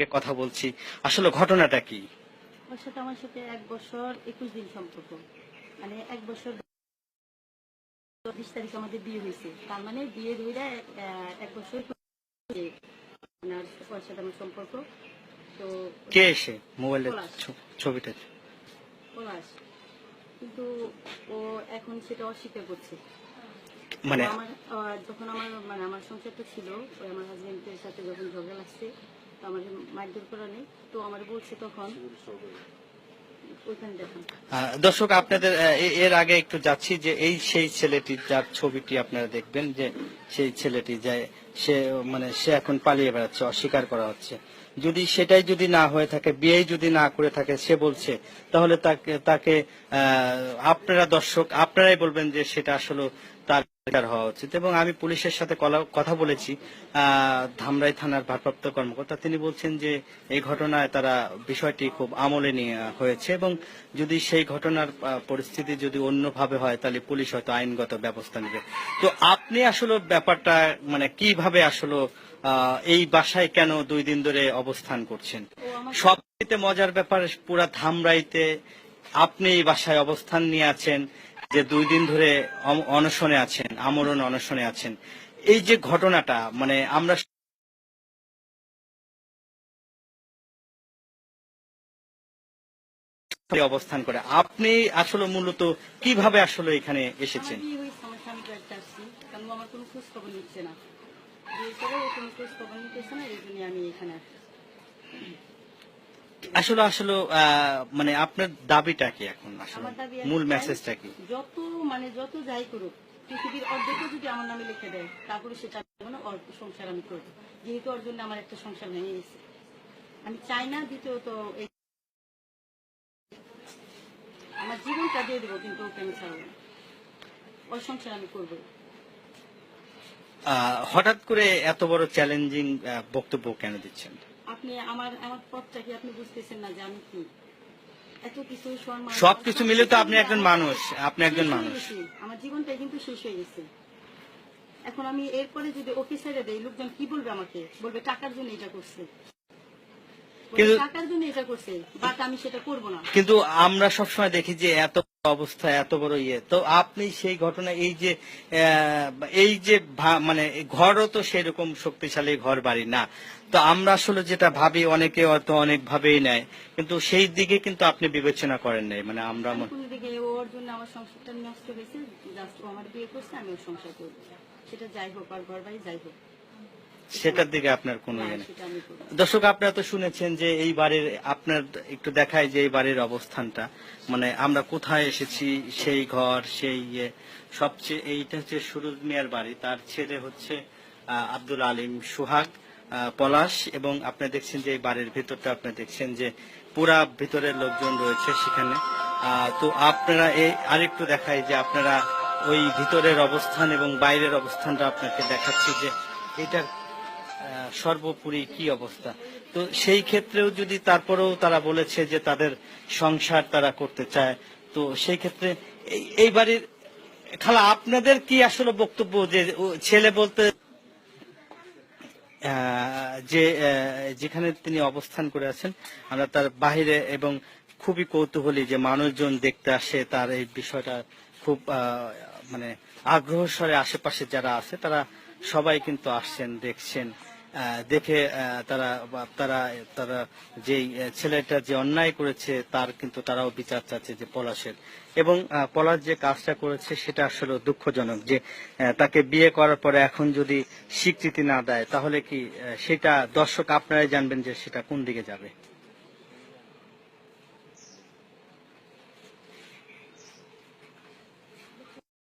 কথা বলছি, আসলে ঘটনাটা কি? ওর সাথে আমার সাথে 1 বছর 21 দিন সম্পর্ক। মানে 1 বছর 20 তারিখ আমাদের বিয়ে হয়েছে। তার মানে বিয়ে ধইরা 1 বছর ওনার ওর সাথে আমার সম্পর্ক। তো কে এসে মোবাইলের পলাশ ছবিটা? পলাশ। কিন্তু ও এখন সেটা অস্বীকার করছে। মানে আমার যখন আমার সংসারটা ছিল, ওই আমার হাজবেন্ডের সাথে যখন ঝগড়া লাগছে, তো আমার মারধর করা নেই, তো আমার বলছে তখন ওইখানে দেখান। দর্শক আপনাদের এর আগে একটু যাচ্ছি যে এই সেই ছেলেটি যার ছবিটি আপনারা দেখবেন, যে সেই ছেলেটি যায় সে সে এখন পালিয়ে বেড়াচ্ছে, অস্বীকার করা হচ্ছে। যদি সেটাই যদি না হয়ে থাকে, বিয়ে যদি না করে থাকে, সে বলছে, তাহলে তাকে তাকে আপনারা দর্শক আপনারাই বলবেন যে সেটা আসলে তার হওয়া উচিত। এবং আমি পুলিশের সাথে কথা বলেছি, ধামরাই থানার ভারপ্রাপ্ত কর্মকর্তা, তিনি বলছেন যে এই ঘটনায় তারা বিষয়টি খুব আমলে নিয়ে হয়েছে এবং যদি সেই ঘটনার পরিস্থিতি যদি অন্যভাবে হয় তাহলে পুলিশ হয়তো আইনগত ব্যবস্থা নেবে। তো আপনি আসলে ব্যাপারটা কিভাবে আসলে এই বাসায় কেন 2 দিন ধরে অবস্থান করছেন? সবচেয়ে মজার ব্যাপার, পুরা ধামরাইতে আপনি এই বাসায় অবস্থান নিয়ে আছেন, যে 2 দিন ধরে অনশনে আছেন, আমরণ অনশনে আছেন। এই যে ঘটনাটা আমরা অবস্থান করে আপনি আসলে মূলত কিভাবে আসলে এখানে এসেছেন? আমার কোনো খোঁজ খবর নিচ্ছে না, কোনো খোঁজ খবর নিতেছে না, এই জন্য আমি এখানে আসছি। আসলে আসলে আপনার দাবিটা কি এখন? আসলে মূল মেসেজটা কি? যত যাই করুক, পৃথিবীর অর্ধেকও যদি আমার নামে লিখে দেয়, তারপরে সেটা সংসার আমি করবো, যেহেতু ওর জন্য আমার একটা সংসার ভেঙে গেছে। আমি চাই না দ্বিতীয়ত আমার জীবনটা দিয়ে দেবো, কিন্তু ওকে আমি ছাড়বো না, ওর সংসার আমি করবো। হঠাৎ করে এত বড় চ্যালেঞ্জিং বক্তব্য কেন দিচ্ছেন? আপনি আমার আমার পথটা কি আপনি বুঝতেছেন না যে আমি কি এত কিছু সবকিছু মিলে তো আপনি একজন মানুষ, আপনি একজন মানুষ। আমার জীবনটাই কিন্তু শেষ হয়ে গেছে। এখন আমি এরপরে যদি ওকে ছেড়ে দেই, লোকজন কি বলবে? আমাকে বলবে টাকার জন্য এটা করছে, টাকার জন্য এটা করছে, বাট আমি সেটা করবো না। কিন্তু আমরা সবসময় দেখি যে এত অবস্থা, এত বড় তো আপনি সেই ঘটনা, এই যে ঘরও তো সেরকম শক্তিশালী ঘর বাড়ি না, তো আমরা আসলে যেটা ভাবি, অনেকে হয়তো অনেক ভাবেই নেয়, কিন্তু সেই দিকে কিন্তু আপনি বিবেচনা করেন নাই। আমরা দিকে ওর জন্য আমার সংসারটা নষ্ট হয়েছে, জাস্ট ও আমার বিয়ে করছে, আমি ওর সংসার করবো, সেটা যাই হোক, আর ঘর বাড়ি যাই হোক, সেটার দিকে আপনার কোনো ইয়ে নেই। দর্শক আপনারা তো শুনেছেন যে এই বাড়ির, আপনার একটু দেখায় যে এই বাড়ির অবস্থানটা, আমরা কোথায় এসেছি, সেই ঘর, সেই সবচেয়ে এইটা হচ্ছে সুরুজ মিয়ার বাড়ি, তার ছেলে হচ্ছে আব্দুল আলিম সোহাগ পলাশ, এবং আপনি দেখছেন যে এই বাড়ির ভিতরটা, আপনি দেখছেন যে পুরা ভিতরের লোকজন রয়েছে সেখানে। তো আপনারা এই আরেকটু দেখায় যে আপনারা ওই ভিতরের অবস্থান এবং বাইরের অবস্থানটা আপনাকে দেখাচ্ছি যে এটার সর্বোপরি কি অবস্থা। তো সেই ক্ষেত্রেও যদি তারপরেও তারা বলেছে যে তাদের সংসার তারা করতে চায়, তো সেই ক্ষেত্রে এই বাড়ির খালা আপনাদের কি আসলে বক্তব্য, যে ছেলে বলতে যে যেখানে তিনি অবস্থান করে আছেন, আমরা তার বাহিরে, এবং খুবই কৌতূহলী যে মানুষজন দেখতে আসে, তার এই বিষয়টা খুব আগ্রহ স্বরে আশেপাশে যারা আছে তারা সবাই কিন্তু আসছেন, দেখছেন, দেখে তারা তারা তারা যে ছেলেটা যে অন্যায় করেছে তার কিন্তু তারাও বিচার চাচ্ছে যে পলাশের, এবং পলাশ যে কাজটা করেছে সেটা আসলে দুঃখজনক, যে তাকে বিয়ে করার পরে এখন যদি স্বীকৃতি না দেয় তাহলে কি সেটা দর্শক আপনারাই জানবেন যে সেটা কোন দিকে যাবে।